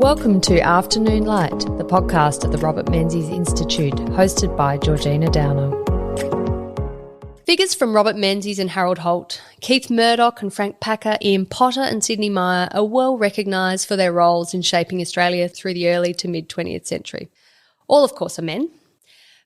Welcome to Afternoon Light, the podcast at the Robert Menzies Institute, hosted by Georgina Downer. Figures from Robert Menzies and Harold Holt, Keith Murdoch and Frank Packer, Ian Potter and Sydney Meyer are well recognised for their roles in shaping Australia through the early to mid-20th century. All, of course, are men.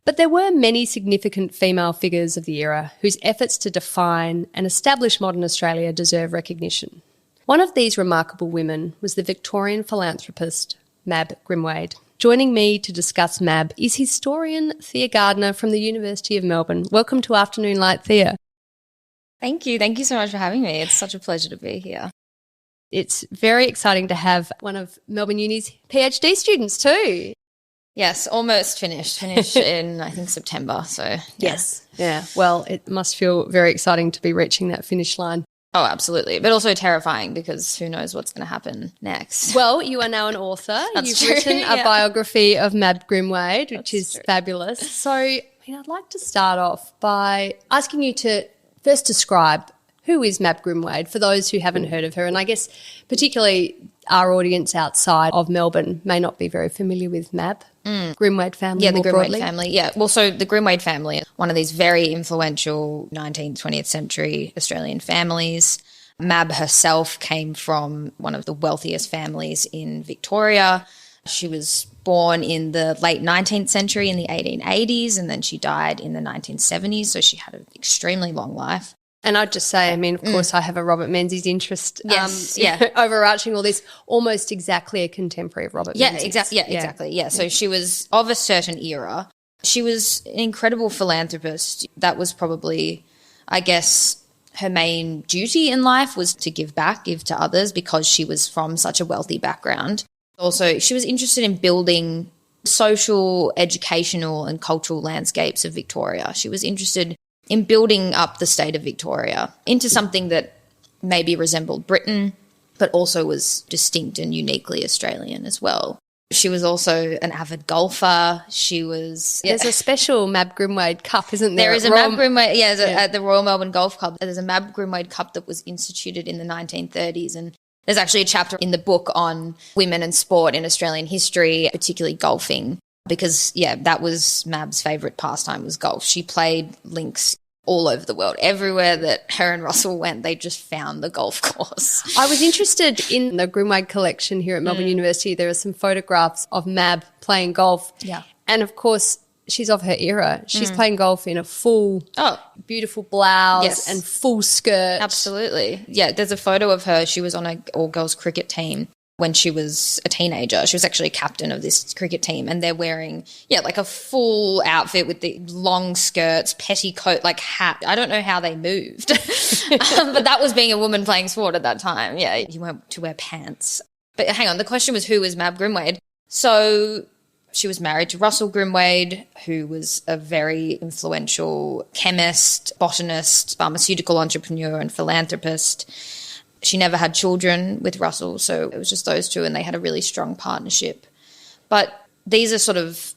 But there were many significant female figures of the era whose efforts to define and establish modern Australia deserve recognition. One of these remarkable women was the Victorian philanthropist Mab Grimwade. Joining me to discuss Mab is historian Thea Gardiner from the University of Melbourne. Welcome to Afternoon Light, Thea. Thank you. Thank you so much for having me. It's such a pleasure to be here. It's very exciting to have one of Melbourne Uni's PhD students too. Yes, almost finished. Finished in, I think, September. So yeah. Yes. Yeah. Well, it must feel very exciting to be reaching that finish line. Oh, absolutely. But also terrifying because who knows what's going to happen next. Well, you are now an author. That's You've true, written a yeah. biography of Mab Grimwade, which That's is true. fabulous. So, I'd like to start off by asking you to first describe who is Mab Grimwade for those who haven't heard of her. And I guess particularly our audience outside of Melbourne may not be very familiar with Mab. Grimwade family, Yeah, the more Grimwade broadly. family. Yeah. Well, so the Grimwade family, one of these very influential 19th, 20th century Australian families. Mab herself came from one of the wealthiest families in Victoria. She was born in the late 19th century in the 1880s, and then she died in the 1970s, so she had an extremely long life. And I'd just say, of course, I have a Robert Menzies interest. Yes, yeah. Overarching all this, almost exactly a contemporary of Robert Menzies. Exactly. Yeah. So she was of a certain era. She was an incredible philanthropist. That was probably, I guess, her main duty in life was to give back, give to others because she was from such a wealthy background. Also, she was interested in building social, educational and cultural landscapes of Victoria. She was interested in building up the state of Victoria into something that maybe resembled Britain, but also was distinct and uniquely Australian as well. She was also an avid golfer. She was... There's a special Mab Grimwade Cup, isn't there? There is a Mab Grimwade, at the Royal Melbourne Golf Club. There's a Mab Grimwade Cup that was instituted in the 1930s, and there's actually a chapter in the book on women and sport in Australian history, particularly golfing, because, that was Mab's favourite pastime was golf. She played links all over the world. Everywhere that her and Russell went, they just found the golf course. I was interested in the Grimwade collection here at Melbourne University. There are some photographs of Mab playing golf. Yeah. And, of course, she's of her era. She's playing golf in a full, beautiful blouse and full skirt. Absolutely. Yeah, there's a photo of her. She was on an all-girls cricket team when she was a teenager. She was actually a captain of this cricket team, and they're wearing, like a full outfit with the long skirts, petticoat, like hat. I don't know how they moved, but that was being a woman playing sport at that time. Yeah, you weren't to wear pants. But hang on, the question was who was Mab Grimwade? So she was married to Russell Grimwade, who was a very influential chemist, botanist, pharmaceutical entrepreneur and philanthropist. She never had children with Russell, so it was just those two, and they had a really strong partnership. But these are sort of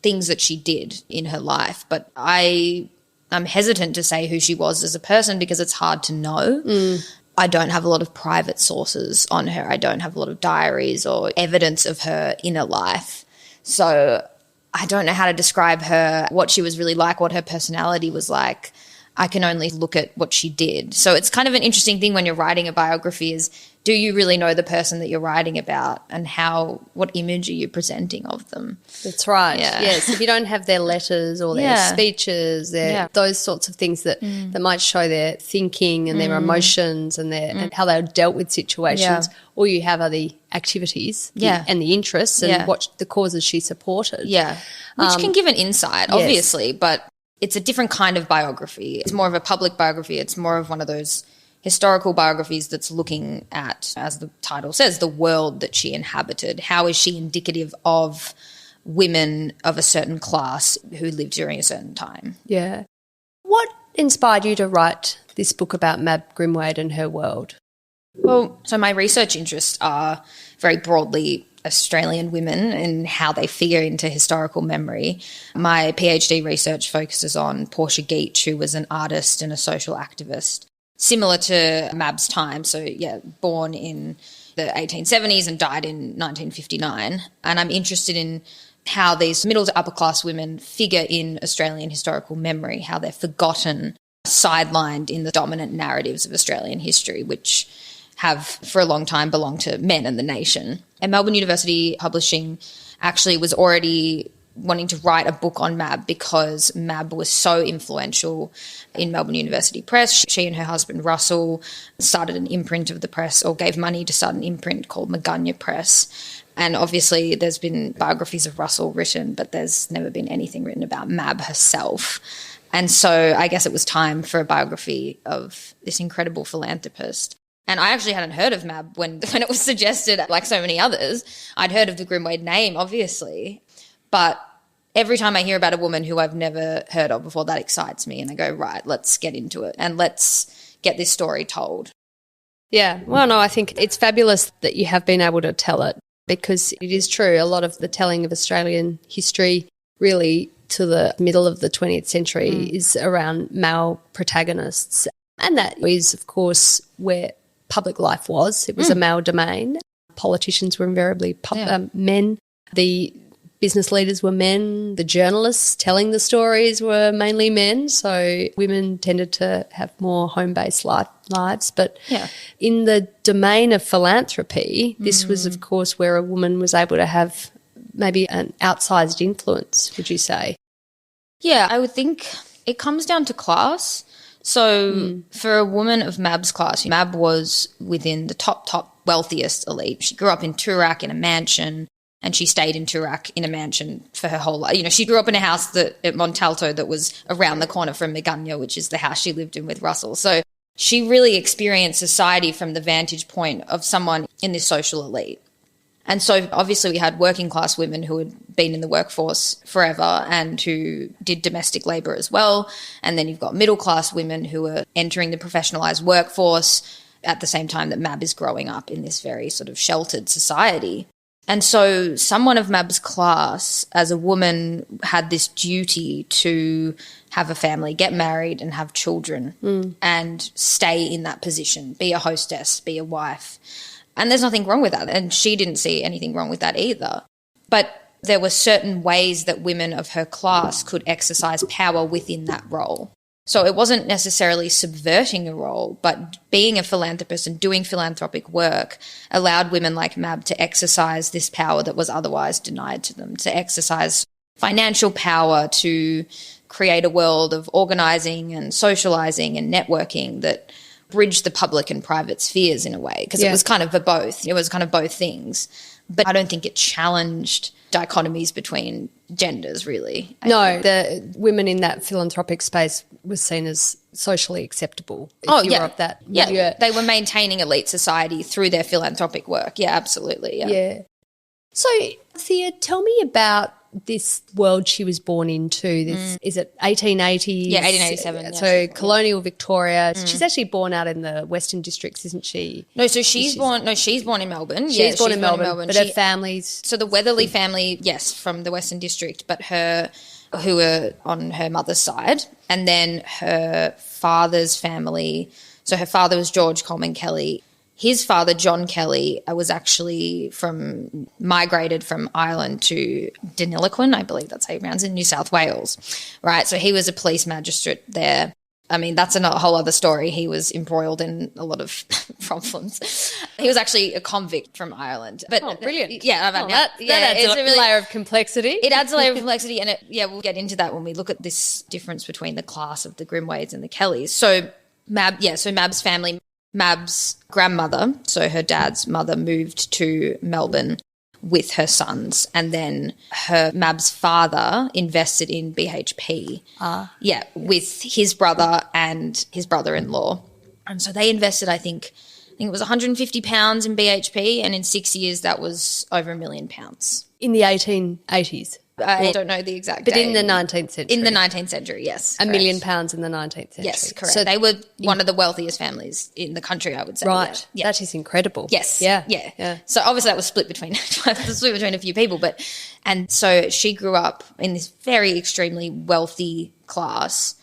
things that she did in her life. But I'm hesitant to say who she was as a person because it's hard to know. I don't have a lot of private sources on her. I don't have a lot of diaries or evidence of her inner life. So I don't know how to describe her, what she was really like, what her personality was like. I can only look at what she did. So it's kind of an interesting thing when you're writing a biography is, do you really know the person that you're writing about, and what image are you presenting of them? That's right. Yeah. Yes, if you don't have their letters or their speeches, those sorts of things that might show their thinking and their emotions and and how they dealt with situations, all you have are the activities and the interests and what the causes she supported. Yeah, which can give an insight, obviously, but it's a different kind of biography. It's more of a public biography. It's more of one of those historical biographies that's looking at, as the title says, the world that she inhabited. How is she indicative of women of a certain class who lived during a certain time? Yeah. What inspired you to write this book about Mab Grimwade and her world? Well, so my research interests are very broadly Australian women and how they figure into historical memory. My PhD research focuses on Portia Geach, who was an artist and a social activist, similar to Mab's time. So, born in the 1870s and died in 1959. And I'm interested in how these middle to upper class women figure in Australian historical memory, how they're forgotten, sidelined in the dominant narratives of Australian history, which have for a long time belonged to men and the nation. And Melbourne University Publishing actually was already wanting to write a book on Mab because Mab was so influential in Melbourne University Press. She and her husband Russell started an imprint of the press, or gave money to start an imprint called Magunya Press. And obviously there's been biographies of Russell written, but there's never been anything written about Mab herself. And so I guess it was time for a biography of this incredible philanthropist. And I actually hadn't heard of Mab when it was suggested, like so many others. I'd heard of the Grimwade name, obviously, but every time I hear about a woman who I've never heard of before, that excites me, and I go, right, let's get into it and let's get this story told. Yeah, well, no, I think it's fabulous that you have been able to tell it, because it is true. A lot of the telling of Australian history really to the middle of the 20th century is around male protagonists. And that is, of course, where public life was. It was a male domain. Politicians were invariably men. The business leaders were men. The journalists telling the stories were mainly men. So women tended to have more home-based lives. But in the domain of philanthropy, this was, of course, where a woman was able to have maybe an outsized influence, would you say? Yeah, I would think it comes down to class. So for a woman of Mab's class, Mab was within the top wealthiest elite. She grew up in Toorak in a mansion, and she stayed in Toorak in a mansion for her whole life. You know, she grew up in a house at Montalto that was around the corner from Magunya, which is the house she lived in with Russell. So she really experienced society from the vantage point of someone in this social elite. And so obviously we had working class women who had been in the workforce forever and who did domestic labour as well. And then you've got middle class women who are entering the professionalised workforce at the same time that Mab is growing up in this very sort of sheltered society. And so someone of Mab's class as a woman had this duty to have a family, get married and have children and stay in that position, be a hostess, be a wife. And there's nothing wrong with that. And she didn't see anything wrong with that either. But there were certain ways that women of her class could exercise power within that role. So it wasn't necessarily subverting a role, but being a philanthropist and doing philanthropic work allowed women like Mab to exercise this power that was otherwise denied to them, to exercise financial power, to create a world of organising and socialising and networking that bridge the public and private spheres in a way, because it was kind of both. It was kind of both things. But I don't think it challenged dichotomies between genders, really. No, the women in that philanthropic space was seen as socially acceptable. They were maintaining elite society through their philanthropic work. Yeah, absolutely. Yeah. So, Thea, tell me about this world she was born into. This is it 1880s? Yeah, 1887. So colonial Victoria. She's actually born out in the Western Districts, isn't she? No, so she's born in Melbourne. She's born in Melbourne. But her family's... So the Weatherly family, yes, from the Western District, but who were on her mother's side. And then her father's family, so her father was George Coleman Kelly. His father, John Kelly, was actually migrated from Ireland to Deniliquin, I believe that's how you pronounce it, in New South Wales, right? So he was a police magistrate there. I mean, that's a whole other story. He was embroiled in a lot of problems. He was actually a convict from Ireland. But brilliant. Yeah, that adds a layer of complexity. It adds a layer of complexity, and we'll get into that when we look at this difference between the class of the Grimwades and the Kellys. So Mab's family... Mab's grandmother, so her dad's mother, moved to Melbourne with her sons, and then Mab's father invested in BHP. With his brother and his brother-in-law. And so they invested, I think it was £150 in BHP, and in 6 years that was over £1 million. In the 1880s? I don't know the exact date. But in the 19th century. In the 19th century, yes. £1 million in the 19th century. Yes, correct. So they were one of the wealthiest families in the country, I would say. Right. Yeah. That is incredible. Yes. Yeah. So obviously that was split between a few people, and so she grew up in this very extremely wealthy class,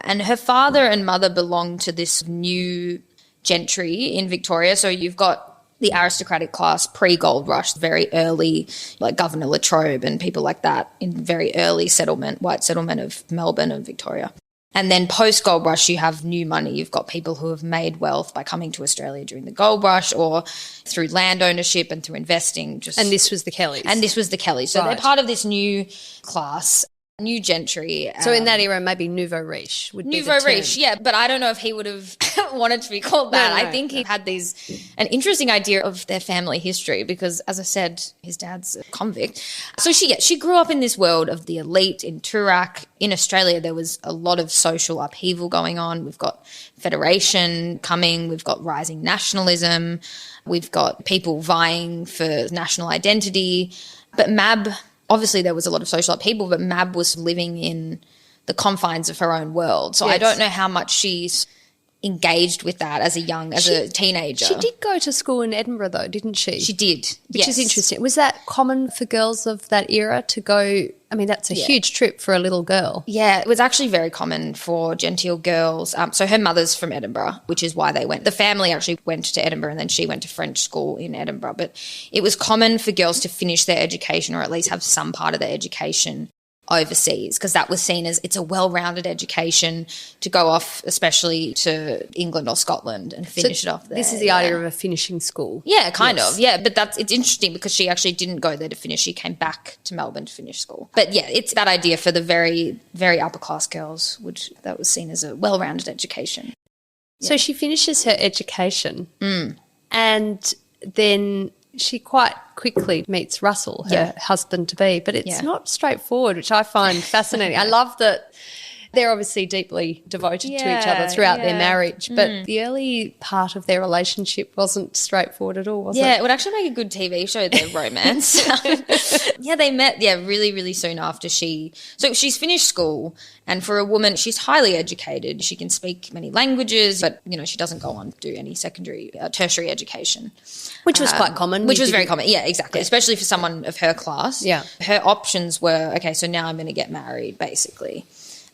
and her father and mother belonged to this new gentry in Victoria. So you've got the aristocratic class pre-gold rush, very early, like Governor Latrobe and people like that in very early settlement, white settlement of Melbourne and Victoria. And then post-gold rush, you have new money. You've got people who have made wealth by coming to Australia during the gold rush or through land ownership and through investing. And this was the Kellys. So they're part of this new class. New gentry. So in that era, maybe nouveau riche would be the term. Nouveau riche, yeah. But I don't know if he would have wanted to be called that. I think he had an interesting idea of their family history because, as I said, his dad's a convict. So she grew up in this world of the elite in Toorak. In Australia, there was a lot of social upheaval going on. We've got federation coming. We've got rising nationalism. We've got people vying for national identity. But Mab... Obviously, there was a lot of social upheaval, but Mab was living in the confines of her own world. So I don't know how much she's engaged with that as a teenager. She did go to school in Edinburgh, though, didn't she? She did, which is interesting. Was that common for girls of that era to go? I mean, that's a huge trip for a little girl. Yeah, it was actually very common for genteel girls. So her mother's from Edinburgh, which is why they went. The family actually went to Edinburgh and then she went to French school in Edinburgh. But it was common for girls to finish their education or at least have some part of their education overseas because that was seen as it's a well-rounded education to go off, especially to England or Scotland and finish it off there. This is the idea of a finishing school. Yeah, kind of. Yeah, but it's interesting because she actually didn't go there to finish. She came back to Melbourne to finish school. But yeah, it's that idea for the very, very upper-class girls, which that was seen as a well-rounded education. Yeah. So she finishes her education and then she quite quickly meets Russell, her husband-to-be, but it's not straightforward, which I find fascinating. I love that they're obviously deeply devoted to each other throughout their marriage, but the early part of their relationship wasn't straightforward at all, was it? Yeah, it would actually make a good TV show, their romance. They met, really, really soon after so she's finished school, and for a woman, she's highly educated. She can speak many languages, but, she doesn't go on to do any secondary, tertiary education. Which was quite common. Which was very common, yeah, exactly, especially for someone of her class. Yeah. Her options were, okay, so now I'm going to get married, basically.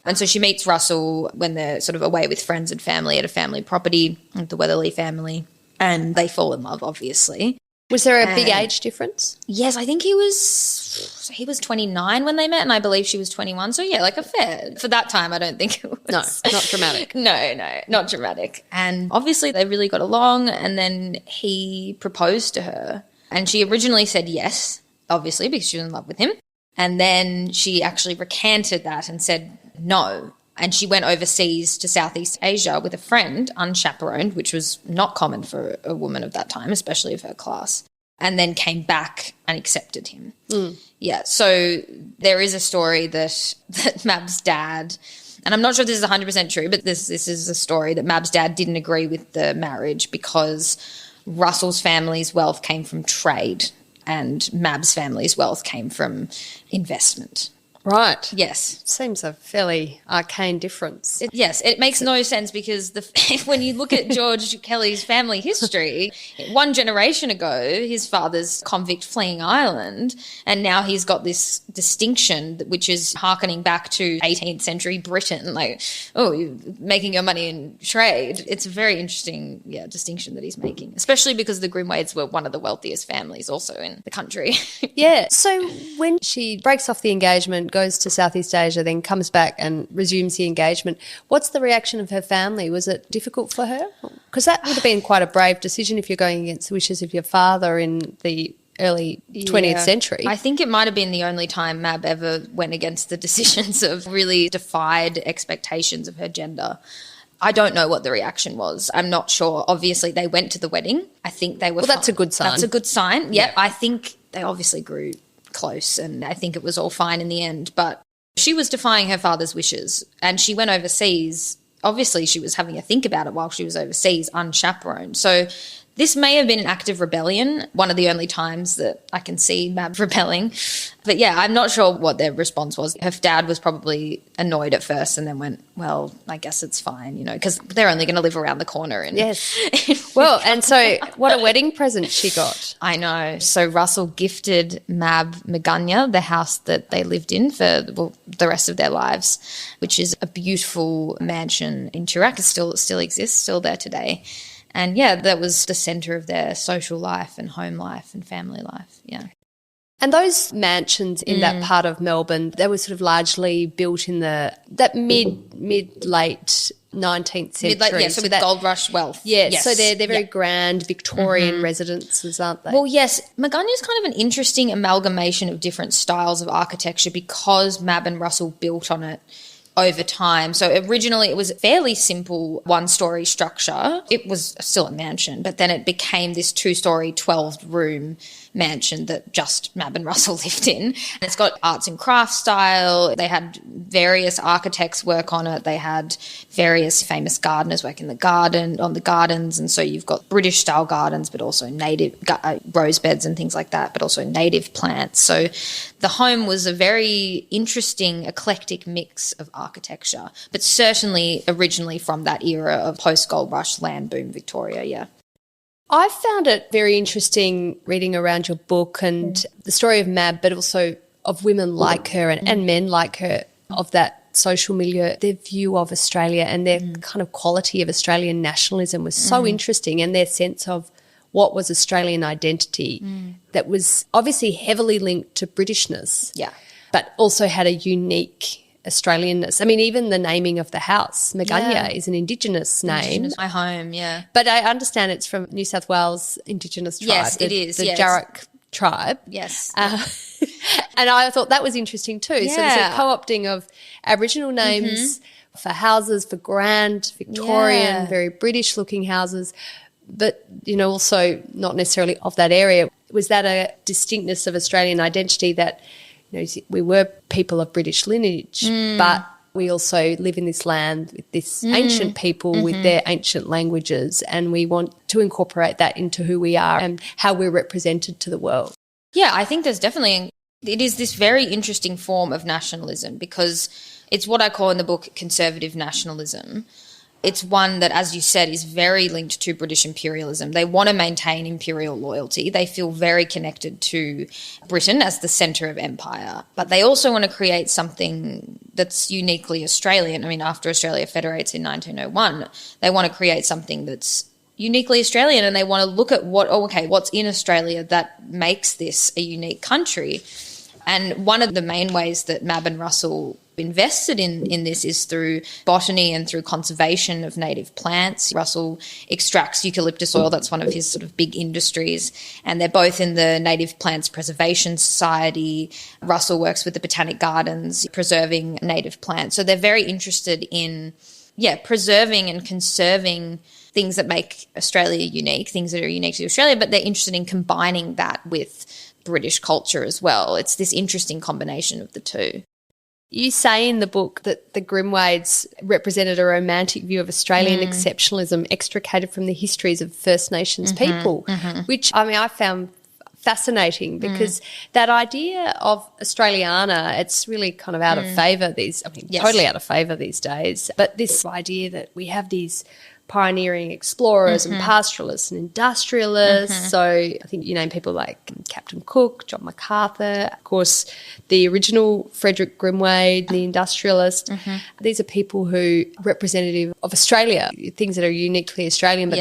And so she meets Russell when they're sort of away with friends and family at a family property, the Weatherly family, and they fall in love, obviously. Was there a big age difference? Yes, I think he was 29 when they met, and I believe she was 21. So, yeah, like a fair. For that time, I don't think it was. No, not dramatic. No, not dramatic. And obviously they really got along, and then he proposed to her. And she originally said yes, obviously, because she was in love with him. And then she actually recanted that and said no. And she went overseas to Southeast Asia with a friend, unchaperoned, which was not common for a woman of that time, especially of her class, and then came back and accepted him. Yeah, so there is a story that Mab's dad, and I'm not sure if this is 100% true, but this is a story that Mab's dad didn't agree with the marriage because Russell's family's wealth came from trade and Mab's family's wealth came from investment. Right. Yes. Seems a fairly arcane difference. It makes no sense because when you look at George Kelly's family history, one generation ago, his father's convict fleeing Ireland, and now he's got this distinction which is harkening back to 18th century Britain, like, oh, you're making your money in trade. It's a very interesting, distinction that he's making, especially because the Grimwades were one of the wealthiest families also in the country. Yeah. So when she breaks off the engagement, goes to Southeast Asia, then comes back and resumes the engagement, what's the reaction of her family? Was it difficult for her? Because that would have been quite a brave decision if you're going against the wishes of your father in the early 20th century. I think it might have been the only time Mab ever went against the decisions of really defied expectations of her gender. I don't know what the reaction was. I'm not sure. Obviously, they went to the wedding. I think they were Well, that's a good sign. That's a good sign. Yeah, I think they obviously grew close and I think it was all fine in the end, but she was defying her father's wishes and she went overseas. Obviously she was having a think about it while she was overseas unchaperoned. So this may have been an act of rebellion, one of the only times that I can see Mab rebelling. But yeah, I'm not sure what their response was. Her dad was probably annoyed at first and then went, well, I guess it's fine, because they're only going to live around the corner. Yes. Well, and so what a wedding present she got. I know. So Russell gifted Mab Magunya the house that they lived in for the rest of their lives, which is a beautiful mansion in Toorak. It still exists, still there today. And, yeah, that was the centre of their social life and home life and family life, yeah. And those mansions in that part of Melbourne, they were sort of largely built in that mid-late 19th century. So with that gold rush wealth. Yeah, yes. so they're very grand Victorian residences, aren't they? Well, yes. Magunia's kind of an interesting amalgamation of different styles of architecture because Mab and Russell built on it over time. So originally it was a fairly simple one-story structure. It was still a mansion, but then it became this 2-story, 12-room mansion that just Mab and Russell lived in. And it's got arts and crafts style. They had various architects work on it. They had various famous gardeners work in the garden, on the gardens. And so you've got British-style gardens, but also native rose beds and things like that, but also native plants. So the home was a very interesting, eclectic mix of architecture, but certainly originally from that era of post-gold rush land boom Victoria, yeah. I found it very interesting reading around your book and the story of Mab, but also of women like her and men like her, of that social milieu, their view of Australia and their kind of quality of Australian nationalism was so interesting, and their sense of what was Australian identity that was obviously heavily linked to Britishness, but also had a unique Australianness. I mean, even the naming of the house, Magunya, is an Indigenous name. My home, yeah. But I understand it's from New South Wales Indigenous tribe. Yes, it is. The Jarraq tribe. Yes. And I thought that was interesting too. Yeah. So there's a co-opting of Aboriginal names for houses, for grand, Victorian, very British-looking houses, but, you know, also not necessarily of that area. Was that a distinctness of Australian identity that, you know, we were people of British lineage, but we also live in this land with this ancient people with their ancient languages, and we want to incorporate that into who we are and how we're represented to the world. Yeah, I think there's definitely it is this very interesting form of nationalism because it's what I call in the book conservative nationalism. It's one that, as you said, is very linked to British imperialism. They want to maintain imperial loyalty. They feel very connected to Britain as the centre of empire. But they also want to create something that's uniquely Australian. I mean, after Australia federates in 1901, they want to create something that's uniquely Australian, and they want to look at what's in Australia that makes this a unique country. And one of the main ways that Mab and Russell invested in this is through botany and through conservation of native plants. Russell extracts eucalyptus oil. That's one of his sort of big industries. And they're both in the Native Plants Preservation Society. Russell works with the Botanic Gardens, preserving native plants. So they're very interested in, preserving and conserving things that make Australia unique, things that are unique to Australia, but they're interested in combining that with British culture as well. It's this interesting combination of the two. You say in the book that the Grimwades represented a romantic view of Australian exceptionalism extricated from the histories of First Nations people, which, I mean, I found fascinating because that idea of Australiana, it's really kind of out of favour totally out of favour these days. But this idea that we have these pioneering explorers and pastoralists and industrialists. So I think you name people like Captain Cook, John MacArthur, of course, the original Frederick Grimwade, the industrialist. These are people who are representative of Australia, things that are uniquely Australian, but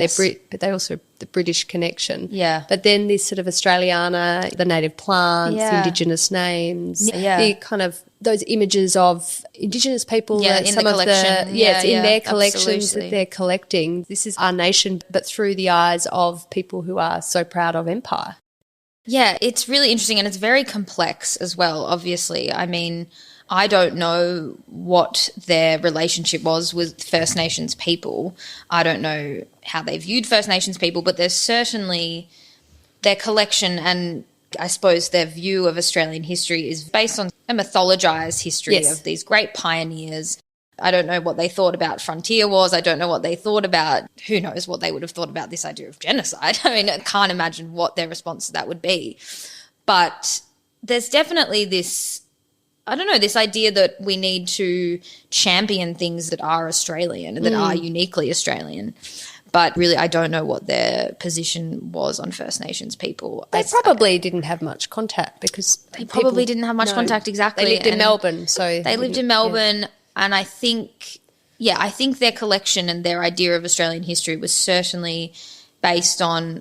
they also the British connection. Yeah. But then this sort of Australiana, the native plants, the Indigenous names, the kind of those images of Indigenous people, that in some the of collection. in their collections absolutely. that they're collecting. This is our nation, but through the eyes of people who are so proud of empire. Yeah, it's really interesting, and it's very complex as well, obviously. I mean, I don't know what their relationship was with First Nations people. I don't know how they viewed First Nations people, but there's certainly their collection and I suppose their view of Australian history is based on a mythologised history of these great pioneers. I don't know what they thought about frontier wars. I don't know what they thought about, who knows what they would have thought about this idea of genocide. I mean, I can't imagine what their response to that would be. But there's definitely this, I don't know, this idea that we need to champion things that are Australian and that are uniquely Australian. But really, I don't know what their position was on First Nations people. They probably didn't have much contact because they didn't have much contact, exactly. They lived in Melbourne. They lived in Melbourne, and I think, Yeah, I think their collection and their idea of Australian history was certainly based on,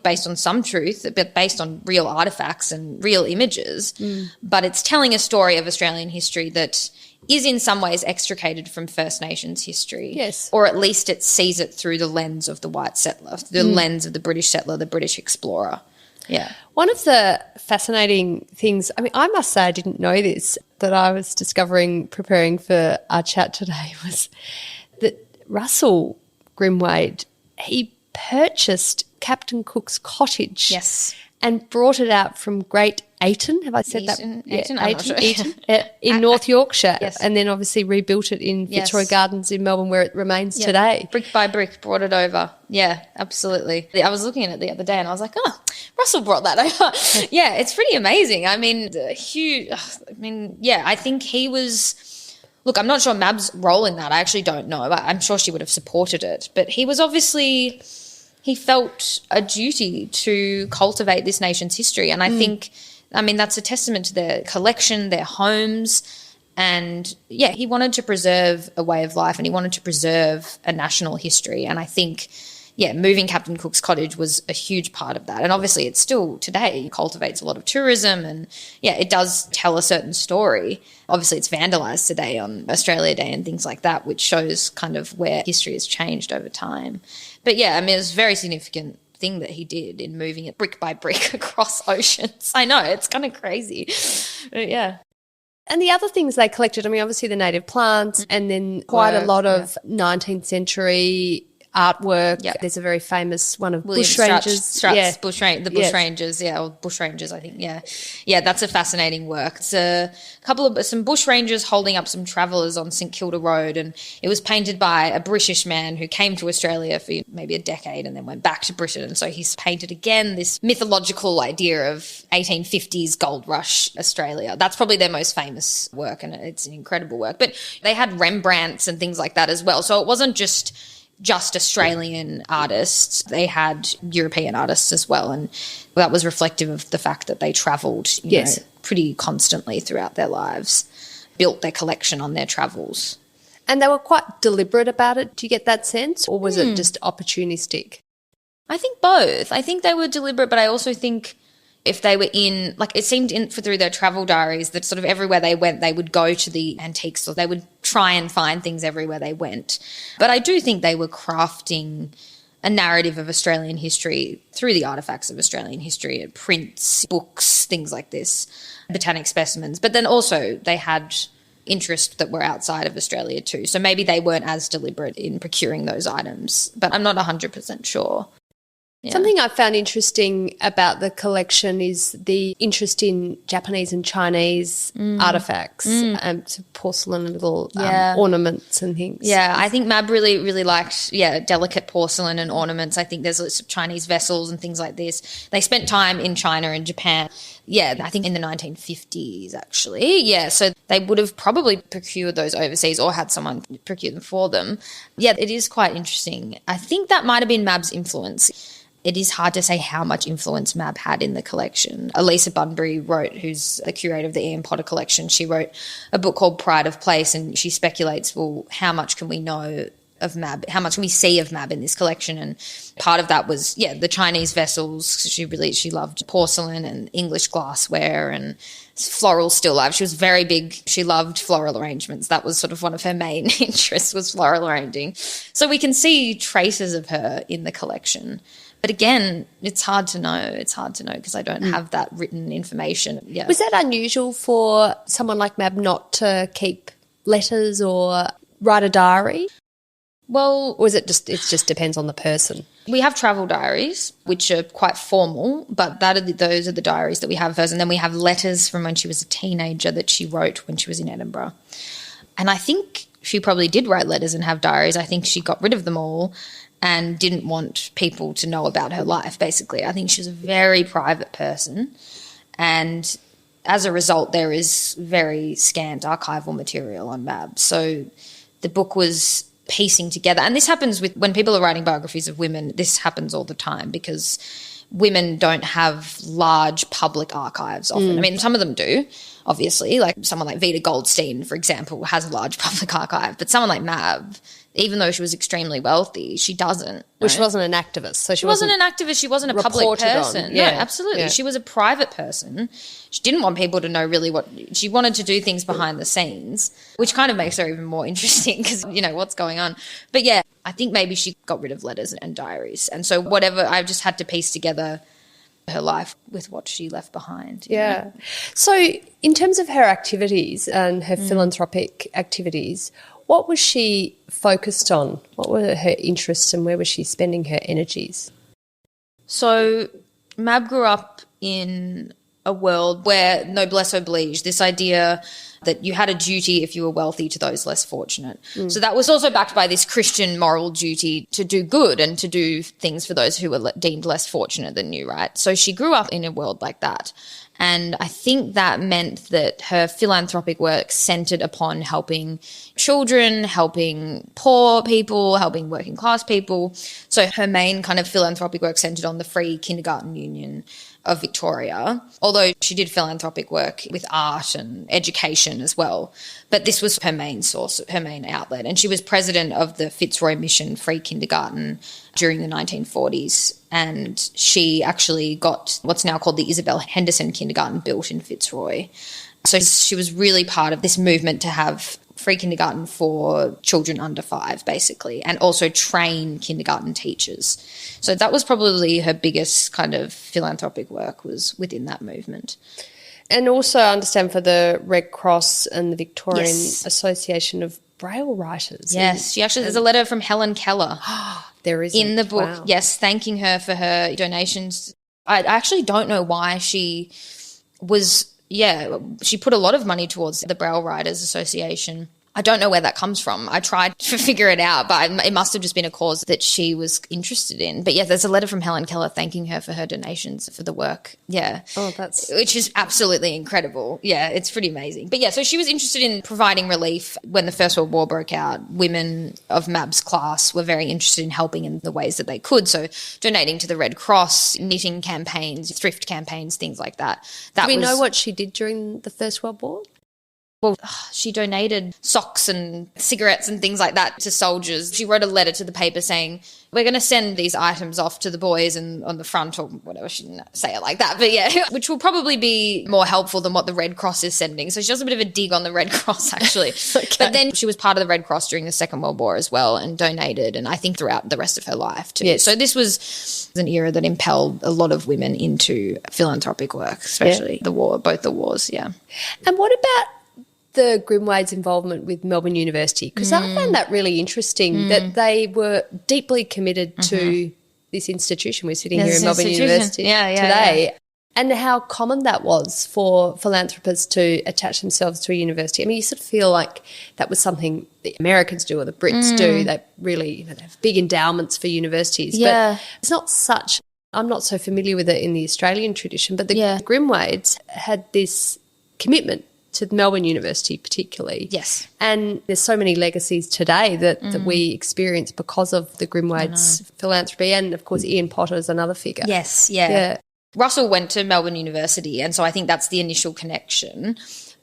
based on some truth, but based on real artifacts and real images. But it's telling a story of Australian history that is in some ways extricated from First Nations history. Yes. Or at least it sees it through the lens of the white settler, the lens of the British settler, the British explorer. Yeah. One of the fascinating things, I must say I didn't know this, that I was discovering preparing for our chat today was that Russell Grimwade, he purchased Captain Cook's cottage. Yes. And brought it out from Great Ayton. Have I said Ayton, that? Ayton, I'm not sure. Ayton, in North Yorkshire. Yes. And then obviously rebuilt it in Fitzroy Gardens in Melbourne, where it remains today. Brick by brick, brought it over. Yeah, absolutely. I was looking at it the other day and I was like, oh, Russell brought that over. Yeah, it's pretty amazing. Huge. I think he was... Look, I'm not sure Mab's role in that. I actually don't know. I'm sure she would have supported it. But he was obviously... He felt a duty to cultivate this nation's history. And I think, that's a testament to their collection, their homes. And, he wanted to preserve a way of life and he wanted to preserve a national history. And I think, moving Captain Cook's cottage was a huge part of that. And obviously it still today cultivates a lot of tourism and, it does tell a certain story. Obviously it's vandalised today on Australia Day and things like that, which shows kind of where history has changed over time. But, it was a very significant thing that he did in moving it brick by brick across oceans. I know, it's kind of crazy. But, yeah. And the other things they collected, obviously the native plants and then quite a lot of 19th century artwork. Yep. There's a very famous one of William bushrangers. Strutt's bushrangers, or bushrangers, I think. Yeah, that's a fascinating work. It's a couple of some bushrangers holding up some travellers on St Kilda Road, and it was painted by a British man who came to Australia for maybe a decade and then went back to Britain. And so he's painted again this mythological idea of 1850s gold rush Australia. That's probably their most famous work, and it's an incredible work. But they had Rembrandts and things like that as well. So it wasn't just Australian artists. They had European artists as well, and that was reflective of the fact that they travelled pretty constantly throughout their lives, built their collection on their travels. And they were quite deliberate about it. Do you get that sense, or was it just opportunistic? I think both. I think they were deliberate, but I also think if they were it seemed through their travel diaries that sort of everywhere they went, they would go to the antiques, or they would try and find things everywhere they went. But I do think they were crafting a narrative of Australian history through the artefacts of Australian history, prints, books, things like this, botanic specimens. But then also they had interests that were outside of Australia too. So maybe they weren't as deliberate in procuring those items, but I'm not 100% sure. Yeah. Something I found interesting about the collection is the interest in Japanese and Chinese artefacts, porcelain and little ornaments and things. Yeah, I think Mab really, really liked, delicate porcelain and ornaments. I think there's lots of Chinese vessels and things like this. They spent time in China and Japan. Yeah, I think in the 1950s actually. Yeah, so they would have probably procured those overseas or had someone procure them for them. Yeah, it is quite interesting. I think that might have been Mab's influence. It is hard to say how much influence Mab had in the collection. Elisa Bunbury who's the curator of the Ian Potter collection, she wrote a book called Pride of Place, and she speculates, well, how much can we know of Mab? How much can we see of Mab in this collection? And part of that was, the Chinese vessels. She loved porcelain and English glassware and floral still life. She was very big. She loved floral arrangements. That was sort of one of her main interests, was floral arranging. So we can see traces of her in the collection. But again, it's hard to know. It's hard to know because I don't have that written information. Yeah. Was that unusual for someone like Mab not to keep letters or write a diary? Well, or is it just depends on the person? We have travel diaries, which are quite formal, but those are the diaries that we have of hers. And then we have letters from when she was a teenager that she wrote when she was in Edinburgh. And I think she probably did write letters and have diaries. I think she got rid of them all and didn't want people to know about her life, basically. I think she was a very private person, and as a result there is very scant archival material on Mab. So the book was piecing together, and this happens when people are writing biographies of women, this happens all the time because women don't have large public archives often. I mean, some of them do, obviously. Like someone like Vida Goldstein, for example, has a large public archive. But someone like Mab, even though she was extremely wealthy, she doesn't. Well, she wasn't an activist. So she wasn't an activist. She wasn't a public person. Yeah. No, absolutely. Yeah. She was a private person. She didn't want people to know really what – she wanted to do things behind the scenes, which kind of makes her even more interesting because, you know, what's going on. But, yeah, I think maybe she got rid of letters and diaries. And so whatever – I just had to piece together her life with what she left behind. Yeah. So in terms of her activities and her philanthropic activities, what was she focused on? What were her interests and where was she spending her energies? So Mab grew up in a world where noblesse oblige, this idea that you had a duty if you were wealthy to those less fortunate. So that was also backed by this Christian moral duty to do good and to do things for those who were deemed less fortunate than you, right? So she grew up in a world like that. And I think that meant that her philanthropic work centered upon helping children, helping poor people, helping working class people. So her main kind of philanthropic work centered on the Free Kindergarten Union of Victoria, although she did philanthropic work with art and education as well. But this was her main source, her main outlet. And she was president of the Fitzroy Mission Free Kindergarten during the 1940s. And she actually got what's now called the Isabel Henderson Kindergarten built in Fitzroy. So she was really part of this movement to have free kindergarten for children under 5, basically, and also train kindergarten teachers. So that was probably her biggest kind of philanthropic work, was within that movement. And also I understand for the Red Cross and the Victorian Association of Braille Writers. Yes, she actually, there's a letter from Helen Keller. There is in the book, wow. Yes, thanking her for her donations. I actually don't know why she was, she put a lot of money towards the Braille Writers Association. I don't know where that comes from. I tried to figure it out, but it must have just been a cause that she was interested in. But, yeah, there's a letter from Helen Keller thanking her for her donations for the work. Yeah. Oh, which is absolutely incredible. Yeah, it's pretty amazing. But, yeah, so she was interested in providing relief when the First World War broke out. Women of Mab's class were very interested in helping in the ways that they could. So donating to the Red Cross, knitting campaigns, thrift campaigns, things like that. Do we know what she did during the First World War? Well, she donated socks and cigarettes and things like that to soldiers. She wrote a letter to the paper saying, we're going to send these items off to the boys and on the front, or whatever. She didn't say it like that, but yeah, which will probably be more helpful than what the Red Cross is sending. So she does a bit of a dig on the Red Cross, actually. Okay. But then she was part of the Red Cross during the Second World War as well and donated, and I think throughout the rest of her life too. Yes. So this was an era that impelled a lot of women into philanthropic work, especially the war, both the wars, yeah. And what about the Grimwade's involvement with Melbourne University? Because I found that really interesting that they were deeply committed to this institution. We're sitting here in Melbourne University today. Yeah. And how common that was for philanthropists to attach themselves to a university. I mean, you sort of feel like that was something the Americans do or the Brits do. They really, they have big endowments for universities. Yeah. But it's not such, I'm not so familiar with it in the Australian tradition, but the Grimwades had this commitment to Melbourne University particularly. Yes. And there's so many legacies today that we experience because of the Grimwades philanthropy, and, of course, Ian Potter is another figure. Yes, yeah. Russell went to Melbourne University, and so I think that's the initial connection.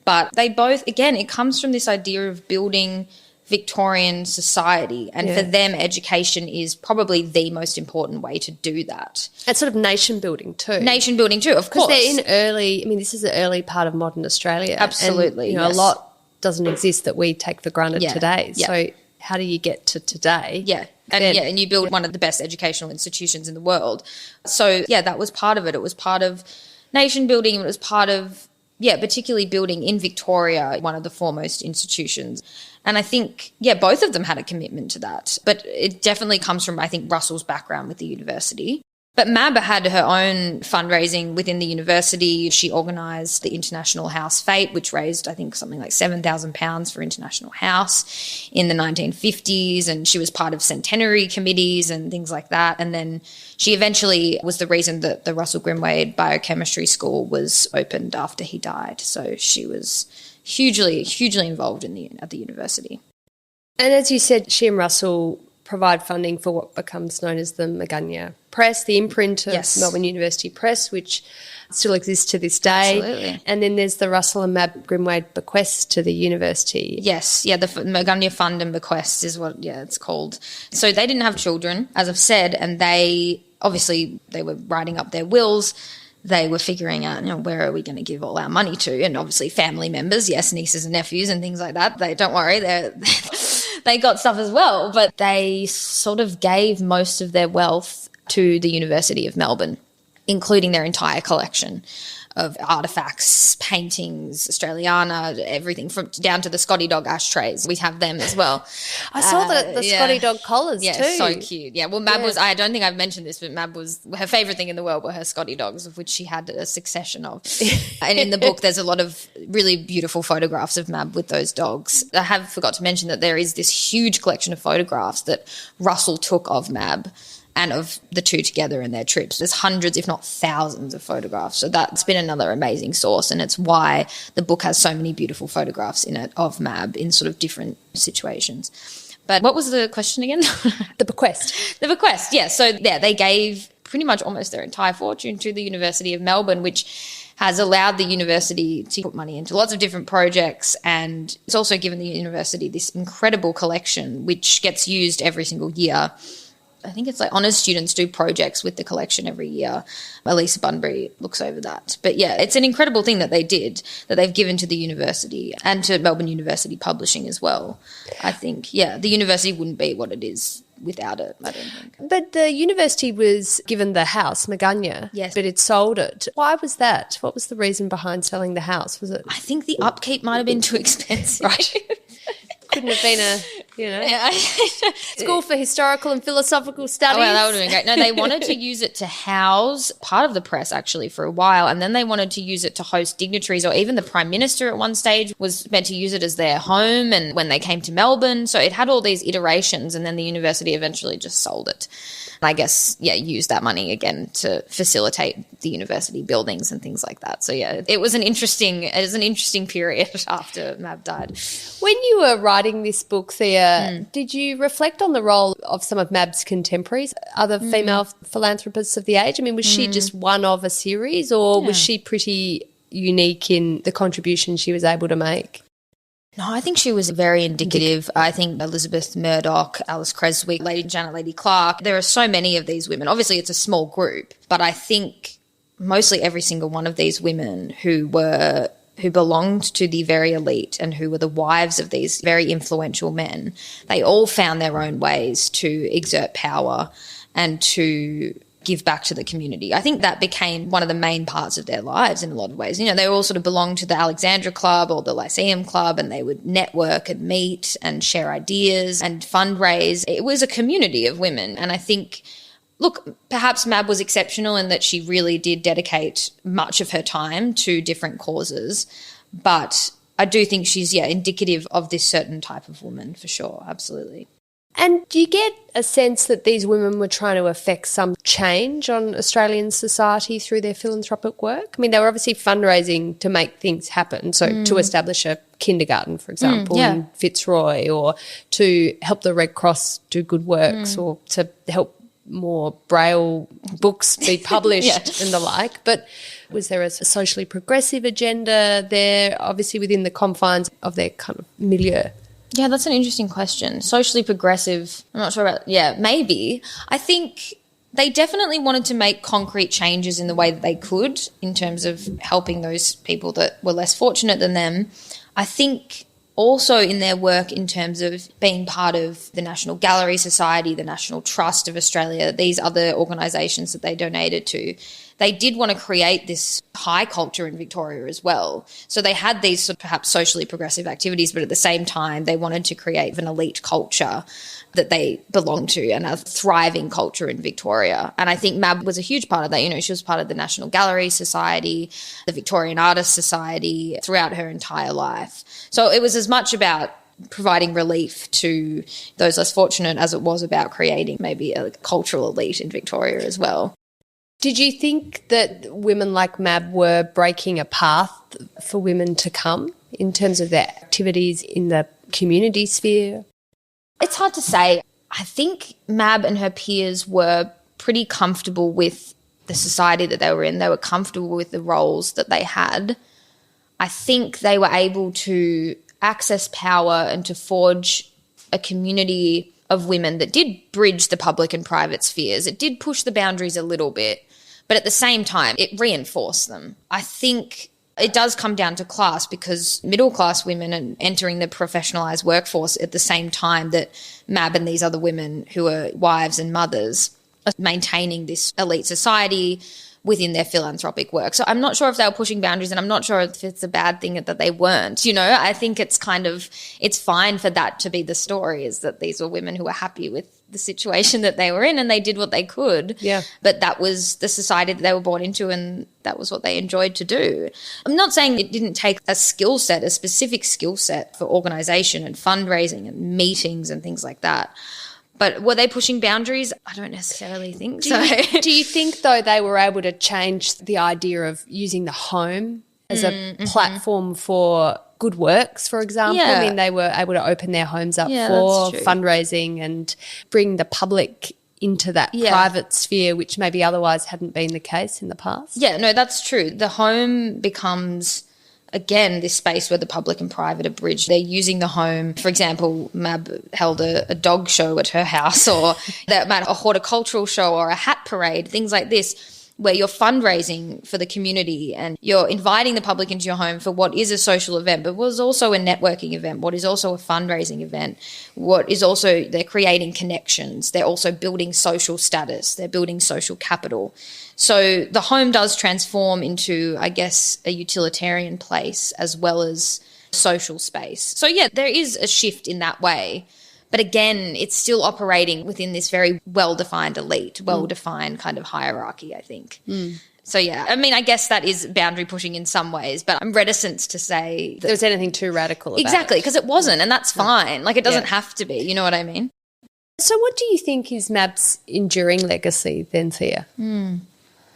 But they both, again, it comes from this idea of building Victorian society, and for them education is probably the most important way to do that. And sort of nation building too. Nation building too, of course. Because they're in early, I mean, this is the early part of modern Australia. Absolutely, and, a lot doesn't exist that we take for granted today. Yeah. So how do you get to today? Yeah. And you build one of the best educational institutions in the world. So, that was part of it. It was part of nation building. It was part of, particularly building in Victoria, one of the foremost institutions. And I think, both of them had a commitment to that. But it definitely comes from, I think, Russell's background with the university. But Mab had her own fundraising within the university. She organised the International House Fete, which raised, I think, something like £7,000 for International House in the 1950s. And she was part of centenary committees and things like that. And then she eventually was the reason that the Russell Grimwade Biochemistry School was opened after he died. So she was hugely, hugely involved at the university. And as you said, she and Russell provide funding for what becomes known as the Magunya Press, the imprint of Melbourne University Press, which still exists to this day. Absolutely. And then there's the Russell and Mab Grimwade bequest to the university. Yes, the Magunya Fund and Bequest is what it's called. So they didn't have children, as I've said, and they were writing up their wills. They were figuring out, where are we going to give all our money to? And obviously family members, yes, nieces and nephews and things like that. Don't worry, they got stuff as well. But they sort of gave most of their wealth to the University of Melbourne, including their entire collection of artefacts, paintings, Australiana, everything from down to the Scotty dog ashtrays. We have them as well. I saw the Scotty dog collars too. Yeah, so cute. Yeah, well, Mab was, I don't think I've mentioned this, but Mab was, her favourite thing in the world were her Scotty dogs, of which she had a succession of. And in the book, there's a lot of really beautiful photographs of Mab with those dogs. I have forgot to mention that there is this huge collection of photographs that Russell took of Mab and of the two together in their trips. There's hundreds, if not thousands, of photographs. So that's been another amazing source, and it's why the book has so many beautiful photographs in it of Mab in sort of different situations. But what was the question again? The bequest. The bequest, yeah. So, they gave pretty much almost their entire fortune to the University of Melbourne, which has allowed the university to put money into lots of different projects, and it's also given the university this incredible collection which gets used every single year. I think it's like honours students do projects with the collection every year. Elisa Bunbury looks over that. But yeah, it's an incredible thing that they did, that they've given to the university and to Melbourne University Publishing as well. I think, the university wouldn't be what it is without it, I don't think. But the university was given the house, Magunya, yes, but it sold it. Why was that? What was the reason behind selling the house? Was it? I think the upkeep might have been too expensive. Right. Couldn't have been school for historical and philosophical studies. Oh, well, that would have been great. No, they wanted to use it to house part of the press actually for a while, and then they wanted to use it to host dignitaries, or even the Prime Minister at one stage was meant to use it as their home, and when they came to Melbourne. So it had all these iterations, and then the university eventually just sold it. I guess, used that money again to facilitate the university buildings and things like that. So, it was an interesting period after Mab died. When you were writing this book, Thea, did you reflect on the role of some of Mab's contemporaries, other female philanthropists of the age? I mean, was she just one of a series, or was she pretty unique in the contribution she was able to make? No, I think she was very indicative. I think Elizabeth Murdoch, Alice Creswick, Lady Janet, Lady Clark, there are so many of these women. Obviously, it's a small group, but I think mostly every single one of these women who belonged to the very elite and who were the wives of these very influential men, they all found their own ways to exert power and to give back to the community. I think that became one of the main parts of their lives in a lot of ways. They all sort of belonged to the Alexandra Club or the Lyceum Club, and they would network and meet and share ideas and fundraise. It was a community of women. And I think, look, perhaps Mab was exceptional in that she really did dedicate much of her time to different causes, but I do think she's, indicative of this certain type of woman for sure, absolutely. And do you get a sense that these women were trying to affect some change on Australian society through their philanthropic work? I mean, they were obviously fundraising to make things happen, so to establish a kindergarten, for example, in Fitzroy, or to help the Red Cross do good works, or to help more Braille books be published and the like. But was there a socially progressive agenda there, obviously within the confines of their kind of milieu? Yeah, that's an interesting question. Socially progressive, I'm not sure about, maybe. I think they definitely wanted to make concrete changes in the way that they could in terms of helping those people that were less fortunate than them. I think also in their work in terms of being part of the National Gallery Society, the National Trust of Australia, these other organisations that they donated to, they did want to create this high culture in Victoria as well. So they had these sort of perhaps socially progressive activities, but at the same time they wanted to create an elite culture that they belonged to and a thriving culture in Victoria. And I think Mab was a huge part of that. She was part of the National Gallery Society, the Victorian Artists Society throughout her entire life. So it was as much about providing relief to those less fortunate as it was about creating maybe a cultural elite in Victoria as well. Did you think that women like Mab were breaking a path for women to come in terms of their activities in the community sphere? It's hard to say. I think Mab and her peers were pretty comfortable with the society that they were in. They were comfortable with the roles that they had. I think they were able to access power and to forge a community of women that did bridge the public and private spheres. It did push the boundaries a little bit, but at the same time, it reinforced them. I think it does come down to class, because middle-class women are entering the professionalised workforce at the same time that Mab and these other women who are wives and mothers are maintaining this elite society within their philanthropic work. So I'm not sure if they were pushing boundaries, and I'm not sure if it's a bad thing that they weren't. You know, I think it's fine for that to be the story, is that these were women who were happy with the situation that they were in and they did what they could. Yeah. But that was the society that they were born into, and that was what they enjoyed to do. I'm not saying it didn't take a skill set, a specific skill set for organisation and fundraising and meetings and things like that. But were they pushing boundaries? I don't necessarily think so. Do you think, though, they were able to change the idea of using the home as a platform for good works, for example? Yeah. I mean, they were able to open their homes up Yeah, for that's true. fundraising and bring the public into that private sphere, which maybe otherwise hadn't been the case in the past. Yeah, no, that's true. The home becomes, again, this space where the public and private are bridged. They're using the home. For example, Mab held a dog show at her house, or that might a horticultural show or a hat parade, things like this, where you're fundraising for the community and you're inviting the public into your home for what is a social event, but was also a networking event, what is also a fundraising event, what is also, they're creating connections, they're also building social status, they're building social capital. So the home does transform into, I guess, a utilitarian place as well as social space. So yeah, there is a shift in that way. But again, it's still operating within this very well-defined elite, well-defined kind of hierarchy, I think. So yeah, I mean, I guess that is boundary pushing in some ways, but I'm reticent to say that There was anything too radical about exactly, it. because it wasn't, and that's fine. Like, it doesn't have to be, you know what I mean? So what do you think is Mab's enduring legacy then, Thea?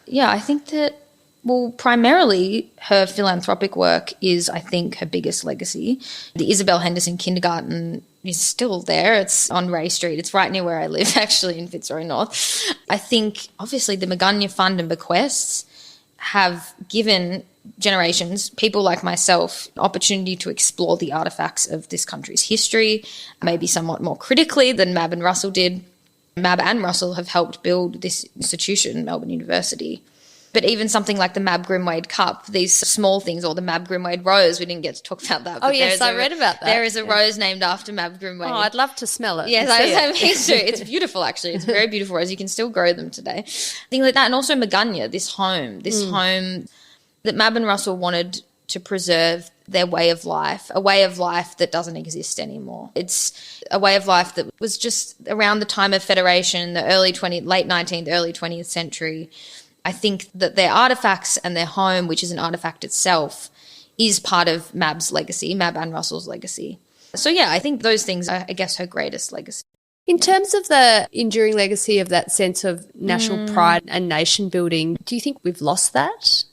Yeah, I think that, well, primarily her philanthropic work is, I think, her biggest legacy. The Isabel Henderson Kindergarten is still there. It's on Ray Street. It's right near where I live, actually, in Fitzroy North. I think, obviously, the Magunya Fund and bequests have given generations, people like myself, opportunity to explore the artefacts of this country's history, maybe somewhat more critically than Mab and Russell did. Mab and Russell have helped build this institution, Melbourne University. But even something like the Mab Grimwade Cup, these small things, or the Mab Grimwade Rose, we didn't get to talk about that. Oh, yes, I read about that. There is a rose named after Mab Grimwade. Oh, I'd love to smell it. Yes, me too. It's beautiful, actually. It's a very beautiful rose. You can still grow them today. Things like that. And also Magunya, this home that Mab and Russell wanted to preserve their way of life, a way of life that doesn't exist anymore. It's a way of life that was just around the time of Federation, the late 19th, early 20th century. I think that their artefacts and their home, which is an artefact itself, is part of Mab's legacy, Mab and Russell's legacy. So, yeah, I think those things are, I guess, her greatest legacy. In terms of the enduring legacy of that sense of national pride and nation building, do you think we've lost that?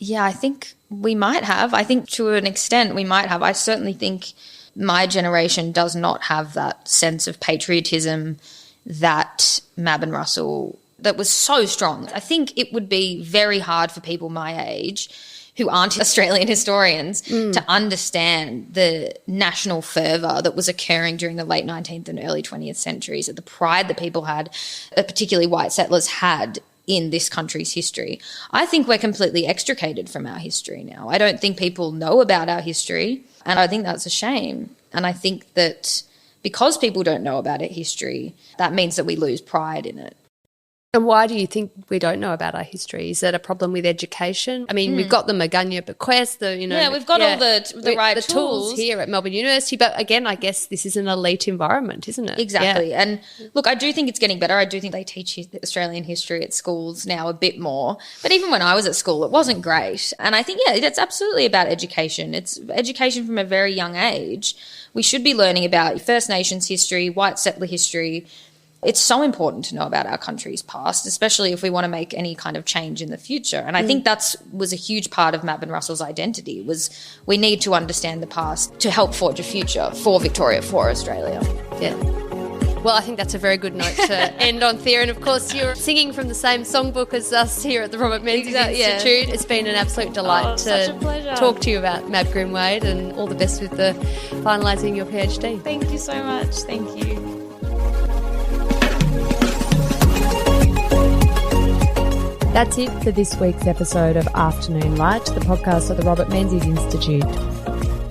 Yeah, I think we might have. I think to an extent we might have. I certainly think my generation does not have that sense of patriotism that Mab and Russell, that was so strong. I think it would be very hard for people my age who aren't Australian historians to understand the national fervour that was occurring during the late 19th and early 20th centuries, the pride that people had, particularly white settlers had in this country's history. I think we're completely extricated from our history now. I don't think people know about our history, and I think that's a shame. And I think that because people don't know about our history, that means that we lose pride in it. And why do you think we don't know about our history? Is that a problem with education? I mean, we've got the Magunya bequest, we've got all the right tools here at Melbourne University. But again, I guess this is an elite environment, isn't it? Exactly. Yeah. And look, I do think it's getting better. I do think they teach Australian history at schools now a bit more. But even when I was at school, it wasn't great. And I think, it's absolutely about education. It's education from a very young age. We should be learning about First Nations history, white settler history. It's so important to know about our country's past, especially if we want to make any kind of change in the future. And I think that was a huge part of Mab and Russell's identity, was we need to understand the past to help forge a future for Victoria, for Australia. Yeah. Well, I think that's a very good note to end on, Thea. And of course, you're singing from the same songbook as us here at the Robert Menzies Institute. Yeah. It's been an absolute delight to talk to you about Mab Grimwade, and all the best with the finalising your PhD. Thank you so much. Thank you. That's it for this week's episode of Afternoon Light, the podcast of the Robert Menzies Institute.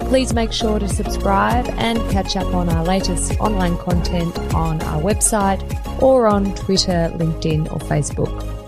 Please make sure to subscribe and catch up on our latest online content on our website or on Twitter, LinkedIn or Facebook.